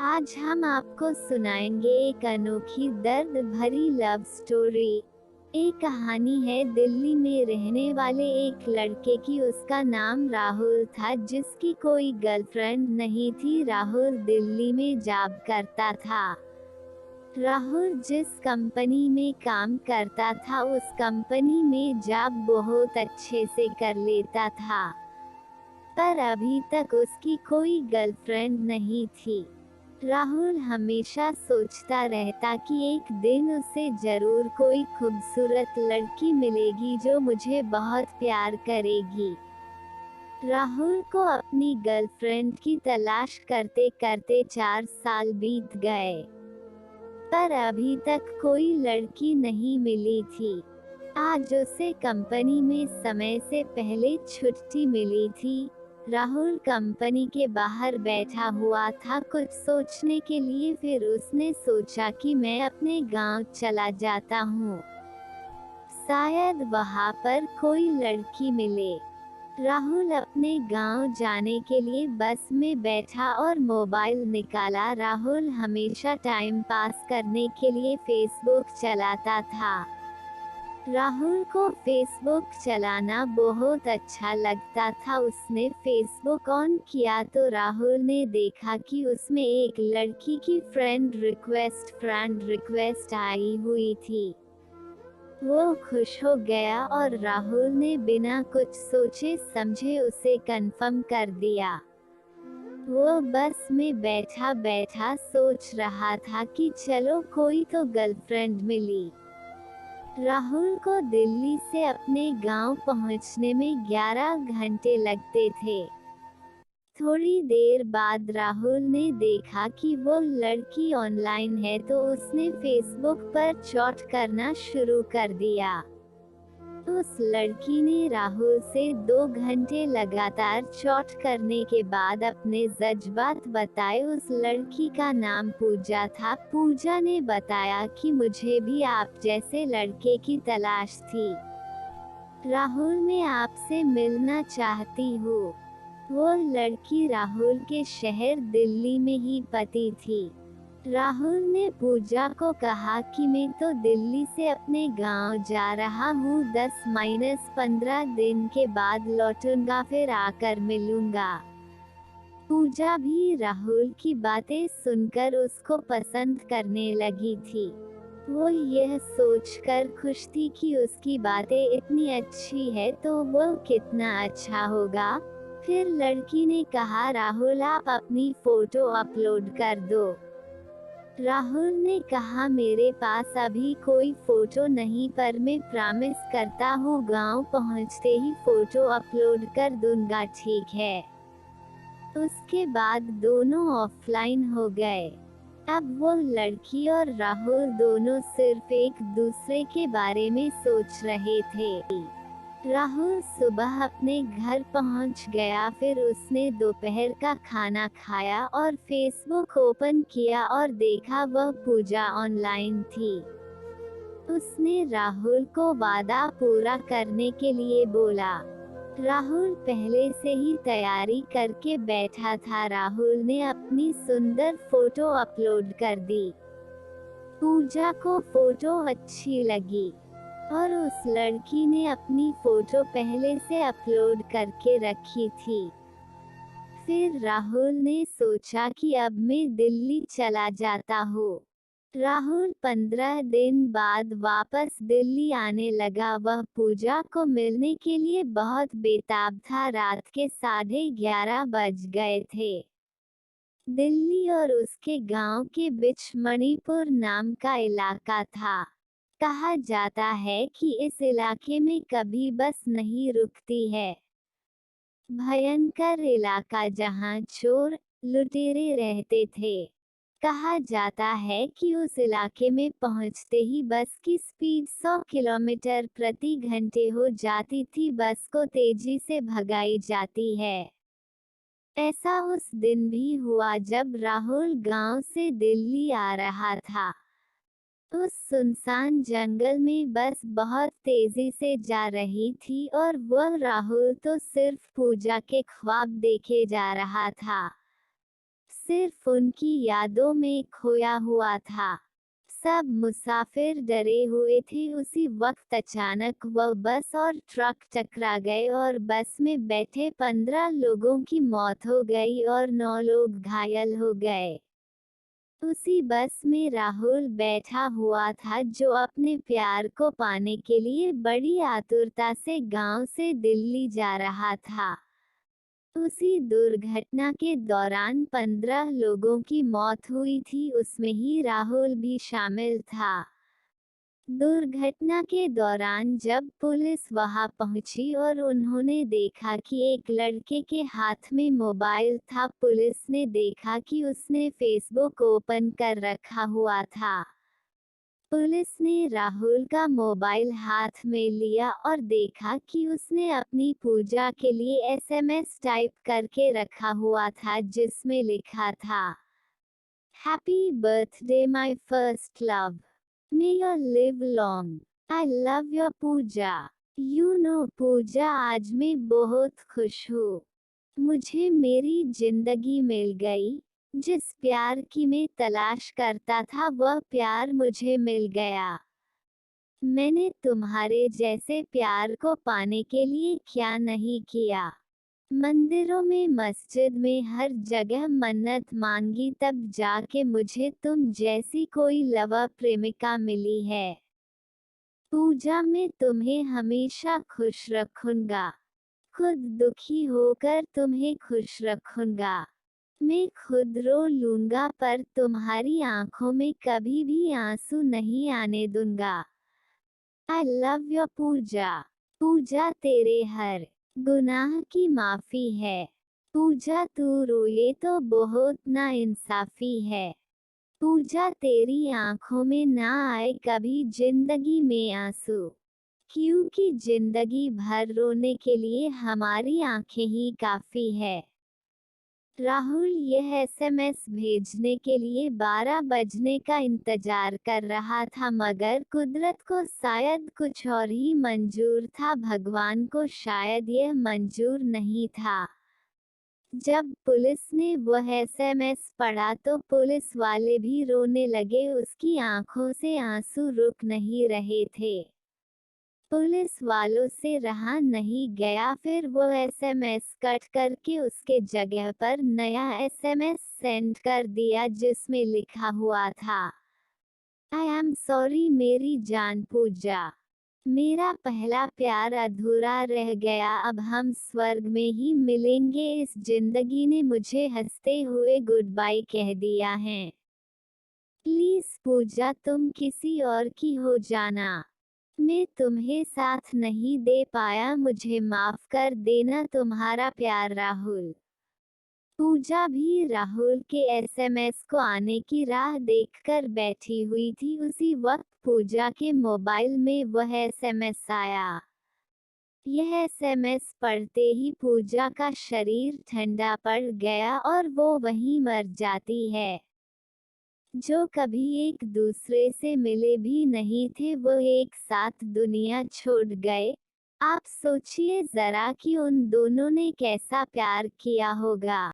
आज हम आपको सुनाएंगे एक अनोखी दर्द भरी लव स्टोरी। एक कहानी है दिल्ली में रहने वाले एक लड़के की। उसका नाम राहुल था, जिसकी कोई गर्लफ्रेंड नहीं थी। राहुल दिल्ली में जॉब करता था। राहुल जिस कंपनी में काम करता था उस कंपनी में जॉब बहुत अच्छे से कर लेता था, पर अभी तक उसकी कोई गर्लफ्रेंड नहीं थी। राहुल हमेशा सोचता रहता कि एक दिन उसे जरूर कोई खूबसूरत लड़की मिलेगी जो मुझे बहुत प्यार करेगी। राहुल को अपनी गर्लफ्रेंड की तलाश करते करते 4 साल बीत गए, पर अभी तक कोई लड़की नहीं मिली थी। आज उसे कंपनी में समय से पहले छुट्टी मिली थी। राहुल कंपनी के बाहर बैठा हुआ था कुछ सोचने के लिए। फिर उसने सोचा कि मैं अपने गांव चला जाता हूँ, शायद वहाँ पर कोई लड़की मिले। राहुल अपने गांव जाने के लिए बस में बैठा और मोबाइल निकाला। राहुल हमेशा टाइम पास करने के लिए फेसबुक चलाता था। राहुल को फेसबुक चलाना बहुत अच्छा लगता था। उसने फेसबुक ऑन किया तो राहुल ने देखा कि उसमें एक लड़की की फ्रेंड रिक्वेस्ट आई हुई थी। वो खुश हो गया और राहुल ने बिना कुछ सोचे समझे उसे कंफर्म कर दिया। वो बस में बैठा बैठा सोच रहा था कि चलो कोई तो गर्लफ्रेंड मिली। राहुल को दिल्ली से अपने गांव पहुंचने में 11 घंटे लगते थे। थोड़ी देर बाद राहुल ने देखा कि वो लड़की ऑनलाइन है तो उसने फेसबुक पर चैट करना शुरू कर दिया। उस लड़की ने राहुल से 2 घंटे लगातार चैट करने के बाद अपने जज्बात बताए। उस लड़की का नाम पूजा था। पूजा ने बताया कि मुझे भी आप जैसे लड़के की तलाश थी। राहुल, मैं आपसे मिलना चाहती हूँ। वो लड़की राहुल के शहर दिल्ली में ही पती थी। राहुल ने पूजा को कहा कि मैं तो दिल्ली से अपने गांव जा रहा हूँ, 10-15 दिन के बाद लौटूंगा, फिर आकर मिलूंगा। पूजा भी राहुल की बातें सुनकर उसको पसंद करने लगी थी। वो यह सोचकर खुश थी कि उसकी बातें इतनी अच्छी है तो वो कितना अच्छा होगा। फिर लड़की ने कहा, राहुल आप अपनी फोटो अपलोड कर दो। राहुल ने कहा, मेरे पास अभी कोई फोटो नहीं, पर मैं प्रॉमिस करता हूँ गांव पहुँचते ही फोटो अपलोड कर दूंगा, ठीक है। उसके बाद दोनों ऑफलाइन हो गए। अब वो लड़की और राहुल दोनों सिर्फ एक दूसरे के बारे में सोच रहे थे। राहुल सुबह अपने घर पहुंच गया। फिर उसने दोपहर का खाना खाया और फेसबुक ओपन किया और देखा वह पूजा ऑनलाइन थी। उसने राहुल को वादा पूरा करने के लिए बोला। राहुल पहले से ही तैयारी करके बैठा था। राहुल ने अपनी सुंदर फोटो अपलोड कर दी। पूजा को फोटो अच्छी लगी और उस लड़की ने अपनी फोटो पहले से अपलोड करके रखी थी। फिर राहुल ने सोचा कि अब मैं दिल्ली चला जाता हूँ। राहुल 15 दिन बाद वापस दिल्ली आने लगा। वह पूजा को मिलने के लिए बहुत बेताब था। रात के 11:30 बज गए थे। दिल्ली और उसके गांव के बीच मणिपुर नाम का इलाका था। कहा जाता है कि इस इलाके में कभी बस नहीं रुकती है। भयंकर इलाका जहां चोर लुटेरे रहते थे। कहा जाता है कि उस इलाके में पहुंचते ही बस की स्पीड 100 किलोमीटर प्रति घंटे हो जाती थी। बस को तेजी से भगाई जाती है। ऐसा उस दिन भी हुआ जब राहुल गांव से दिल्ली आ रहा था। उस सुनसान जंगल में बस बहुत तेजी से जा रही थी और वह राहुल तो सिर्फ पूजा के ख्वाब देखे जा रहा था। सिर्फ उनकी यादों में खोया हुआ था। सब मुसाफिर डरे हुए थे। उसी वक्त अचानक वह बस और ट्रक टकरा गए और बस में बैठे 15 लोगों की मौत हो गई और 9 लोग घायल हो गए। उसी बस में राहुल बैठा हुआ था, जो अपने प्यार को पाने के लिए बड़ी आतुरता से गांव से दिल्ली जा रहा था। उसी दुर्घटना के दौरान 15 लोगों की मौत हुई थी, उसमें ही राहुल भी शामिल था। दुर्घटना के दौरान जब पुलिस वहां पहुंची और उन्होंने देखा कि एक लड़के के हाथ में मोबाइल था, पुलिस ने देखा कि उसने फेसबुक ओपन कर रखा हुआ था। पुलिस ने राहुल का मोबाइल हाथ में लिया और देखा कि उसने अपनी पूजा के लिए एसएमएस टाइप करके रखा हुआ था, जिसमें लिखा था, happy birthday my first love, may you live long, I love your Pooja. Pooja, आज मैं बहुत खुश हूँ। मुझे मेरी जिंदगी मिल गई। जिस प्यार की मैं तलाश करता था वह प्यार मुझे मिल गया। मैंने तुम्हारे जैसे प्यार को पाने के लिए क्या नहीं किया। मंदिरों में, मस्जिद में, हर जगह मन्नत मांगी, तब जाके मुझे तुम जैसी कोई लवा प्रेमिका मिली है। पूजा, मैं तुम्हें हमेशा खुश रखूंगा। खुद दुखी होकर तुम्हें खुश रखूंगा। मैं खुद रो लूंगा पर तुम्हारी आंखों में कभी भी आंसू नहीं आने दूंगा। आई लव यू पूजा। पूजा, तेरे हर गुनाह की माफी है। पूजा, तू रोए तो बहुत ना इंसाफी है। पूजा, तेरी आंखों में ना आए कभी जिंदगी में आंसू, क्योंकि जिंदगी भर रोने के लिए हमारी आंखें ही काफी है। राहुल यह एसएमएस भेजने के लिए 12 बजने का इंतजार कर रहा था, मगर कुदरत को शायद कुछ और ही मंजूर था, भगवान को शायद यह मंजूर नहीं था। जब पुलिस ने वह एसएमएस पढ़ा तो पुलिस वाले भी रोने लगे, उसकी आंखों से आंसू रुक नहीं रहे थे। पुलिस वालों से रहा नहीं गया, फिर वो एसएमएस कट करके उसके जगह पर नया एसएमएस सेंड कर दिया, जिसमें लिखा हुआ था, आई एम सॉरी मेरी जान पूजा, मेरा पहला प्यार अधूरा रह गया, अब हम स्वर्ग में ही मिलेंगे। इस जिंदगी ने मुझे हंसते हुए गुड बाय कह दिया है। प्लीज पूजा, तुम किसी और की हो जाना। मैं तुम्हें साथ नहीं दे पाया, मुझे माफ कर देना। तुम्हारा प्यार, राहुल। पूजा भी राहुल के एसएमएस को आने की राह देखकर बैठी हुई थी। उसी वक्त पूजा के मोबाइल में वह एसएमएस आया। यह एसएमएस पढ़ते ही पूजा का शरीर ठंडा पड़ गया और वो वहीं मर जाती है। जो कभी एक दूसरे से मिले भी नहीं थे, वो एक साथ दुनिया छोड़ गए। आप सोचिए जरा कि उन दोनों ने कैसा प्यार किया होगा।